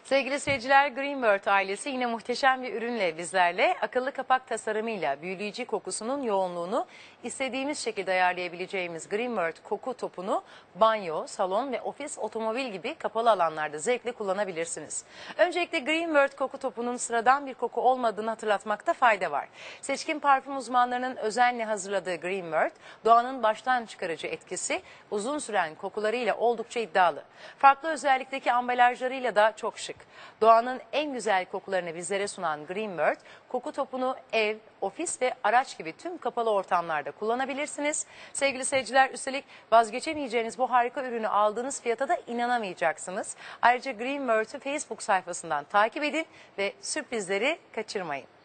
Sevgili seyirciler, Greenbird ailesi yine muhteşem bir ürünle bizlerle. Akıllı kapak tasarımıyla büyüleyici kokusunun yoğunluğunu istediğimiz şekilde ayarlayabileceğimiz Greenbird koku topunu banyo, salon ve ofis, otomobil gibi kapalı alanlarda zevkle kullanabilirsiniz. Öncelikle Greenbird koku topunun sıradan bir koku olmadığını hatırlatmakta fayda var. Seçkin parfüm uzmanlarının özenle hazırladığı Greenbird, doğanın baştan çıkarıcı etkisi, uzun süren kokularıyla oldukça iddialı. Farklı özellikteki ambalajlarıyla da çok şık. Doğanın en güzel kokularını bizlere sunan Greenbird, koku topunu ev, ofis ve araç gibi tüm kapalı ortamlarda kullanabilirsiniz. Sevgili seyirciler, üstelik vazgeçemeyeceğiniz bu harika ürünü aldığınız fiyata da inanamayacaksınız. Ayrıca Greenbird'ü Facebook sayfasından takip edin ve sürprizleri kaçırmayın.